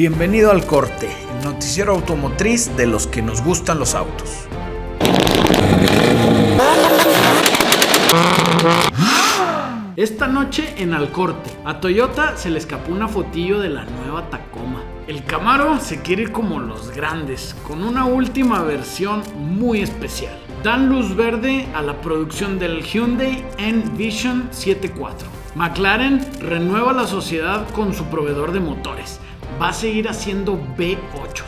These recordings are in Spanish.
Bienvenido al Corte, el noticiero automotriz de los que nos gustan los autos. Esta noche en Al Corte, a Toyota se le escapó una fotillo de la nueva Tacoma. El Camaro se quiere ir como los grandes, con una última versión muy especial. Dan luz verde a la producción del Hyundai Envision 7.4. McLaren renueva la sociedad con su proveedor de motores. Va a seguir haciendo V8s.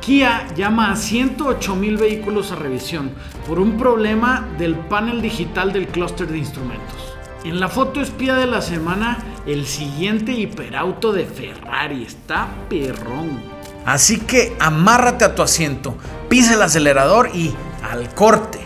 Kia llama a 108,000 vehículos a revisión por un problema del panel digital del clúster de instrumentos. En la foto espía de la semana, el siguiente hiperauto de Ferrari. Está perrón. Así que amárrate a tu asiento, pisa el acelerador y al corte.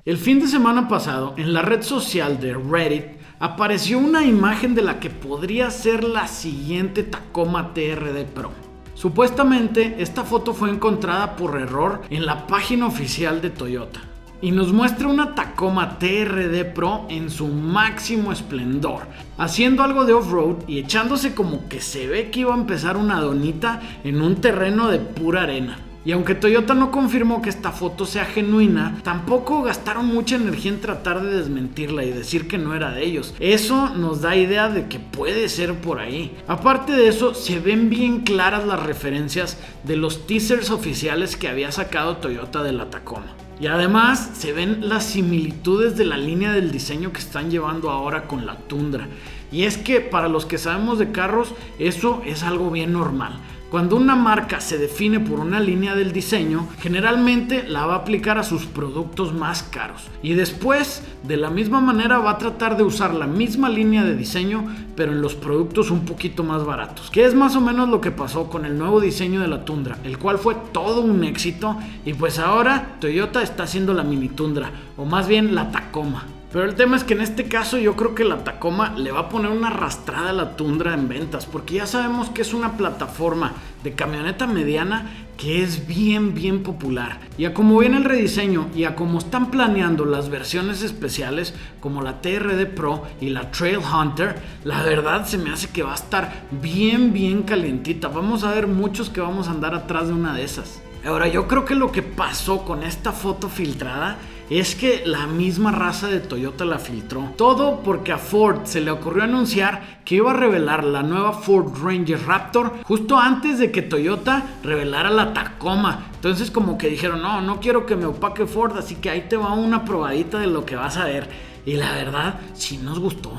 El fin de semana pasado, en la red social de Reddit, apareció una imagen de la que podría ser la siguiente Tacoma TRD Pro. Supuestamente, esta foto fue encontrada por error en la página oficial de Toyota y nos muestra una Tacoma TRD Pro en su máximo esplendor, haciendo algo de off-road y echándose como que se ve que iba a empezar una donita en un terreno de pura arena. Y aunque Toyota no confirmó que esta foto sea genuina, tampoco gastaron mucha energía en tratar de desmentirla y decir que no era de ellos. Eso nos da idea de que puede ser por ahí. Aparte de eso, se ven bien claras las referencias de los teasers oficiales que había sacado Toyota de la Tacoma. Y además se ven las similitudes de la línea del diseño que están llevando ahora con la Tundra. Y es que para los que sabemos de carros, eso es algo bien normal. Cuando una marca se define por una línea del diseño, generalmente la va a aplicar a sus productos más caros. Y después, de la misma manera, va a tratar de usar la misma línea de diseño, pero en los productos un poquito más baratos. Que es más o menos lo que pasó con el nuevo diseño de la Tundra, el cual fue todo un éxito. Y pues ahora Toyota está haciendo la mini Tundra, o más bien la Tacoma. Pero el tema es que en este caso yo creo que la Tacoma le va a poner una arrastrada a la Tundra en ventas, porque ya sabemos que es una plataforma de camioneta mediana que es bien popular. Y a como viene el rediseño y a como están planeando las versiones especiales como la TRD Pro y la Trail Hunter, la verdad se me hace que va a estar bien calientita. Vamos a ver muchos que vamos a andar atrás de una de esas. Ahora, yo creo que lo que pasó con esta foto filtrada es que la misma raza de Toyota la filtró. Todo porque a Ford se le ocurrió anunciar que iba a revelar la nueva Ford Ranger Raptor justo antes de que Toyota revelara la Tacoma. Entonces como que dijeron, no quiero que me opaque Ford, así que ahí te va una probadita de lo que vas a ver. Y la verdad, sí nos gustó.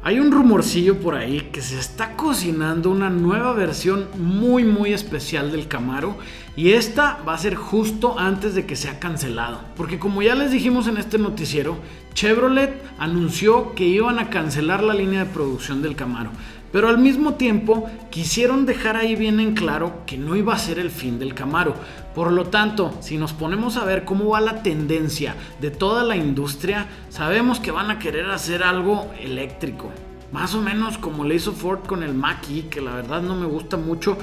Hay un rumorcillo por ahí que se está cocinando una nueva versión muy especial del Camaro, y esta va a ser justo antes de que sea cancelado, porque como ya les dijimos en este noticiero, Chevrolet anunció que iban a cancelar la línea de producción del Camaro, pero al mismo tiempo quisieron dejar ahí bien en claro que no iba a ser el fin del Camaro. Por lo tanto, si nos ponemos a ver cómo va la tendencia de toda la industria, sabemos que van a querer hacer algo eléctrico. Más o menos como le hizo Ford con el Mach-E, que la verdad no me gusta mucho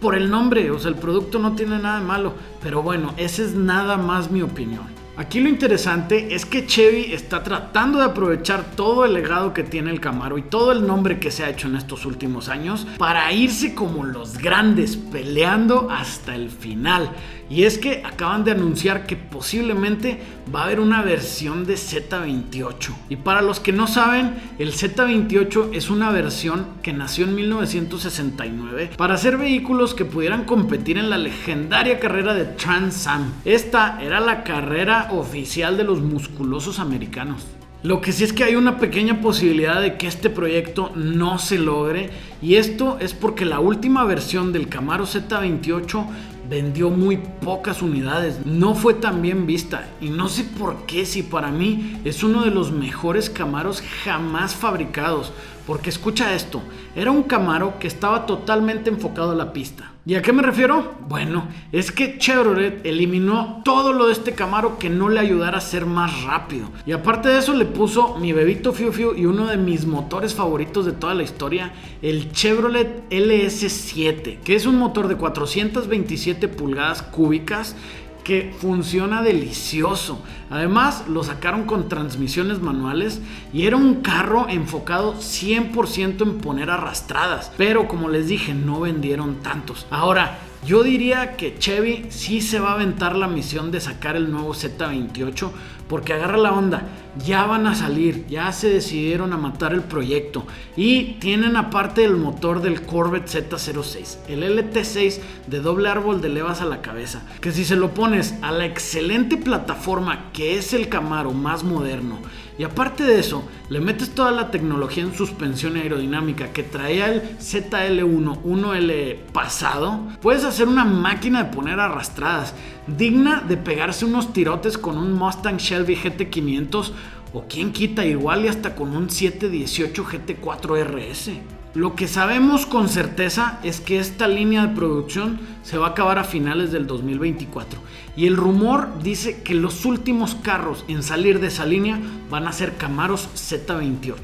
por el nombre, o sea, el producto no tiene nada de malo. Pero bueno, esa es nada más mi opinión. Aquí lo interesante es que Chevy está tratando de aprovechar todo el legado que tiene el Camaro y todo el nombre que se ha hecho en estos últimos años para irse como los grandes, peleando hasta el final. Y es que acaban de anunciar que posiblemente va a haber una versión de Z28. Y para los que no saben, el Z28 es una versión que nació en 1969 para hacer vehículos que pudieran competir en la legendaria carrera de Trans Am. Esta era la carrera oficial de los musculosos americanos. Lo que sí es que hay una pequeña posibilidad de que este proyecto no se logre, y esto es porque la última versión del Camaro Z28 vendió muy pocas unidades, no fue tan bien vista, y no sé por qué, si para mí es uno de los mejores Camaros jamás fabricados, porque escucha esto, era un Camaro que estaba totalmente enfocado a la pista. ¿Y a qué me refiero? Bueno, es que Chevrolet eliminó todo lo de este Camaro que no le ayudara a ser más rápido. Y aparte de eso le puso mi bebito Fiu Fiu y uno de mis motores favoritos de toda la historia, el Chevrolet LS7, que es un motor de 427 pulgadas cúbicas que funciona delicioso. Además lo sacaron con transmisiones manuales y era un carro enfocado 100% en poner arrastradas, pero como les dije, no vendieron tantos. Ahora, yo diría que Chevy sí se va a aventar la misión de sacar el nuevo Z28, porque agarra la onda, ya van a salir, ya se decidieron a matar el proyecto y tienen aparte el motor del Corvette Z06, el LT6 de doble árbol de levas a la cabeza, que si se lo pones a la excelente plataforma que es el Camaro más moderno, y aparte de eso, le metes toda la tecnología en suspensión aerodinámica que traía el ZL1 1L pasado, puedes hacer una máquina de poner arrastradas, digna de pegarse unos tirotes con un Mustang Shelby GT500 o quien quita igual y hasta con un 718 GT4 RS. Lo que sabemos con certeza es que esta línea de producción se va a acabar a finales del 2024 y el rumor dice que los últimos carros en salir de esa línea van a ser Camaros Z28.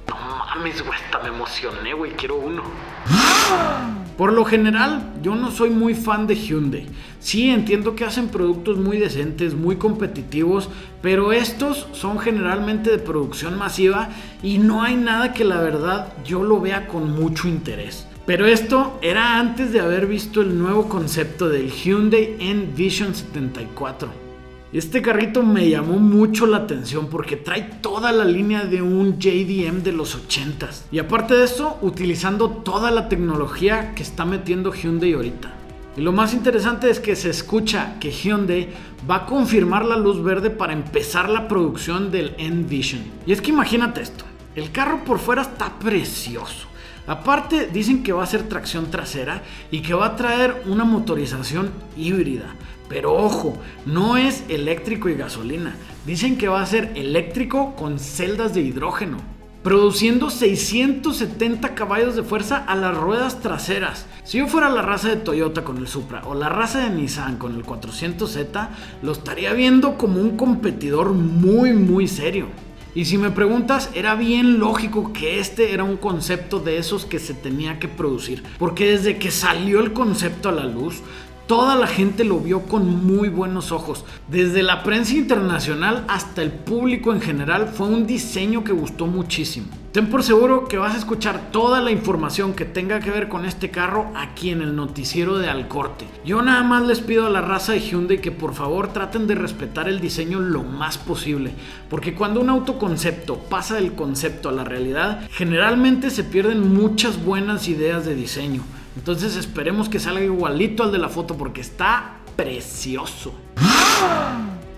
No mames, güey, hasta me emocioné, güey, quiero uno. Por lo general, yo no soy muy fan de Hyundai. Sí, entiendo que hacen productos muy decentes, muy competitivos, pero estos son generalmente de producción masiva y no hay nada que la verdad yo lo vea con mucho interés. Pero esto era antes de haber visto el nuevo concepto del Hyundai Envision 74. Este carrito me llamó mucho la atención porque trae toda la línea de un JDM de los 80s. Y aparte de eso, utilizando toda la tecnología que está metiendo Hyundai ahorita. Y lo más interesante es que se escucha que Hyundai va a confirmar la luz verde para empezar la producción del Envision. Y es que imagínate esto, el carro por fuera está precioso. Aparte dicen que va a ser tracción trasera y que va a traer una motorización híbrida. Pero ojo, no es eléctrico y gasolina. Dicen que va a ser eléctrico con celdas de hidrógeno, produciendo 670 caballos de fuerza a las ruedas traseras. Si yo fuera la raza de Toyota con el Supra o la raza de Nissan con el 400Z, lo estaría viendo como un competidor muy serio. Y si me preguntas, era bien lógico que este era un concepto de esos que se tenía que producir, porque desde que salió el concepto a la luz, toda la gente lo vio con muy buenos ojos. Desde la prensa internacional hasta el público en general, fue un diseño que gustó muchísimo. Ten por seguro que vas a escuchar toda la información que tenga que ver con este carro aquí en el noticiero de Al Corte. Yo nada más les pido a la raza de Hyundai que por favor traten de respetar el diseño lo más posible, porque cuando un autoconcepto pasa del concepto a la realidad, generalmente se pierden muchas buenas ideas de diseño. Entonces esperemos que salga igualito al de la foto porque está precioso.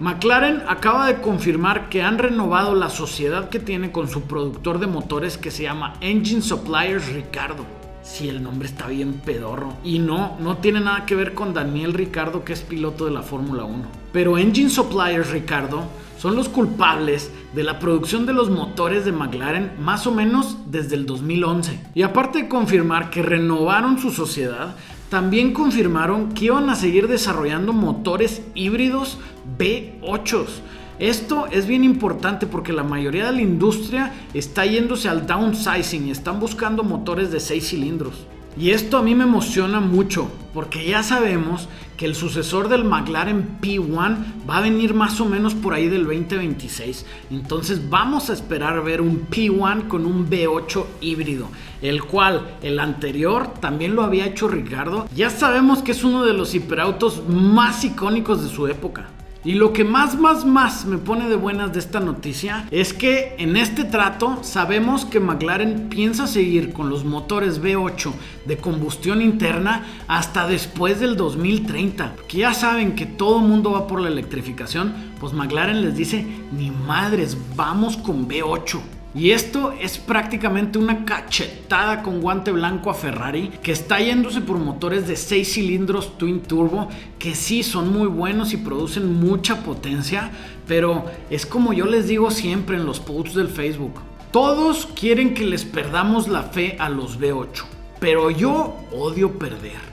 McLaren acaba de confirmar que han renovado la sociedad que tiene con su productor de motores que se llama Engine Suppliers Ricciardo. Sí, el nombre está bien pedorro. Y no tiene nada que ver con Daniel Ricciardo, que es piloto de la Fórmula 1. Pero Engine Suppliers Ricciardo son los culpables de la producción de los motores de McLaren más o menos desde el 2011. Y aparte de confirmar que renovaron su sociedad, también confirmaron que iban a seguir desarrollando motores híbridos V8s. Esto es bien importante porque la mayoría de la industria está yéndose al downsizing y están buscando motores de 6 cilindros. Y esto a mí me emociona mucho porque ya sabemos que el sucesor del McLaren P1 va a venir más o menos por ahí del 2026. Entonces vamos a esperar ver un P1 con un V8 híbrido, el cual el anterior también lo había hecho Ricciardo. Ya sabemos que es uno de los hiperautos más icónicos de su época. Y lo que más me pone de buenas de esta noticia es que en este trato sabemos que McLaren piensa seguir con los motores V8 de combustión interna hasta después del 2030. Porque ya saben que todo el mundo va por la electrificación, pues McLaren les dice, ni madres, vamos con V8. Y esto es prácticamente una cachetada con guante blanco a Ferrari, que está yéndose por motores de 6 cilindros Twin Turbo, que sí son muy buenos y producen mucha potencia, pero es como yo les digo siempre en los posts del Facebook. Todos quieren que les perdamos la fe a los V8, pero yo odio perder.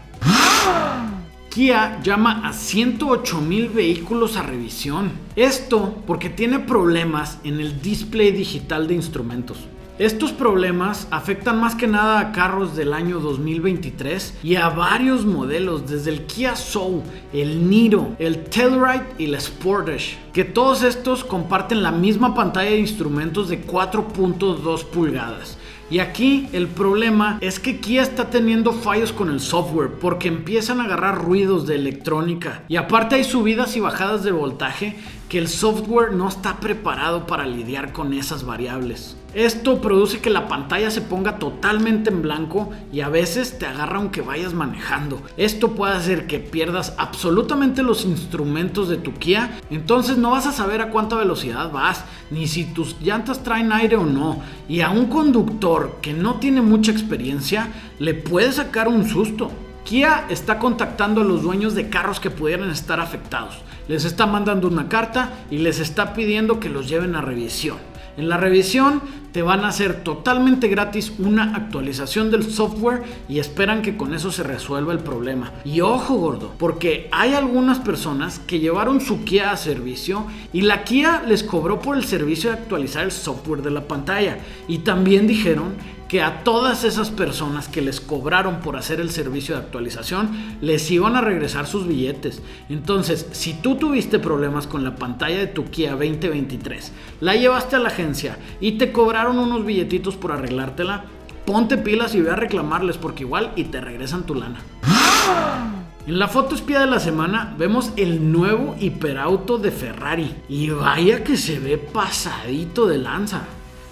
Kia llama a 108,000 vehículos a revisión. Esto porque tiene problemas en el display digital de instrumentos. Estos problemas afectan más que nada a carros del año 2023 y a varios modelos, desde el Kia Soul, el Niro, el Telluride y la Sportage, que todos estos comparten la misma pantalla de instrumentos de 4.2 pulgadas. Y aquí el problema es que Kia está teniendo fallos con el software porque empiezan a agarrar ruidos de electrónica y aparte hay subidas y bajadas de voltaje que el software no está preparado para lidiar con esas variables. Esto produce que la pantalla se ponga totalmente en blanco y a veces te agarra aunque vayas manejando. Esto puede hacer que pierdas absolutamente los instrumentos de tu Kia, entonces no vas a saber a cuánta velocidad vas, ni si tus llantas traen aire o no. Y a un conductor que no tiene mucha experiencia le puede sacar un susto. Kia está contactando a los dueños de carros que pudieran estar afectados. Les está mandando una carta y les está pidiendo que los lleven a revisión. En la revisión te van a hacer totalmente gratis una actualización del software y esperan que con eso se resuelva el problema. Y ojo gordo, porque hay algunas personas que llevaron su Kia a servicio y la Kia les cobró por el servicio de actualizar el software de la pantalla. Y también dijeron que a todas esas personas que les cobraron por hacer el servicio de actualización les iban a regresar sus billetes. Entonces, si tú tuviste problemas con la pantalla de tu Kia 2023, la llevaste a la agencia y te cobraron unos billetitos por arreglártela, ponte pilas y ve a reclamarles porque igual y te regresan tu lana. En la foto espía de la semana vemos el nuevo hiperauto de Ferrari y vaya que se ve pasadito de lanza.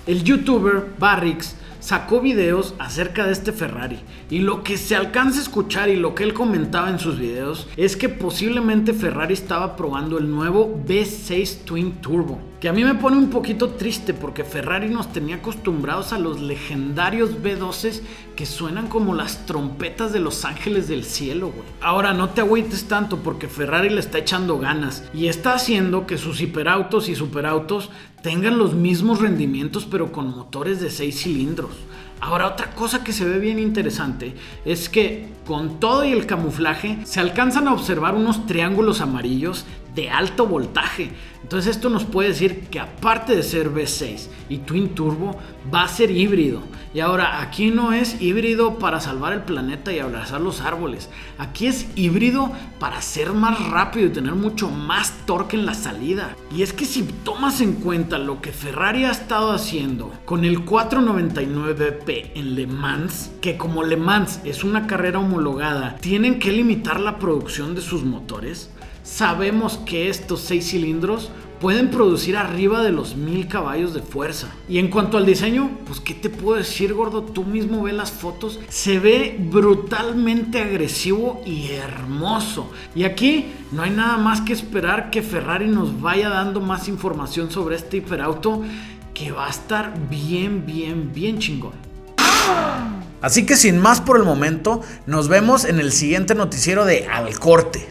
El youtuber Barrix sacó videos acerca de este Ferrari y lo que se alcanza a escuchar y lo que él comentaba en sus videos es que posiblemente Ferrari estaba probando el nuevo V6 Twin Turbo, que a mí me pone un poquito triste porque Ferrari nos tenía acostumbrados a los legendarios V12s que suenan como las trompetas de los ángeles del cielo, güey. Ahora no te agüites tanto porque Ferrari le está echando ganas y está haciendo que sus hiperautos y superautos tengan los mismos rendimientos pero con motores de 6 cilindros. Ahora otra cosa que se ve bien interesante es que con todo y el camuflaje se alcanzan a observar unos triángulos amarillos de alto voltaje. Entonces esto nos puede decir que aparte de ser V6 y Twin Turbo va a ser híbrido. Y ahora aquí no es híbrido para salvar el planeta y abrazar los árboles. Aquí es híbrido para ser más rápido y tener mucho más torque en la salida. Y es que si tomas en cuenta lo que Ferrari ha estado haciendo con el 499p en Le Mans, que como Le Mans es una carrera homologada, tienen que limitar la producción de sus motores. Sabemos que estos 6 cilindros pueden producir arriba de los 1000 caballos de fuerza. Y en cuanto al diseño, pues qué te puedo decir, gordo, tú mismo ves las fotos, se ve brutalmente agresivo y hermoso. Y aquí no hay nada más que esperar que Ferrari nos vaya dando más información sobre este hiperauto que va a estar bien chingón. Así que sin más por el momento, nos vemos en el siguiente noticiero de Al Corte.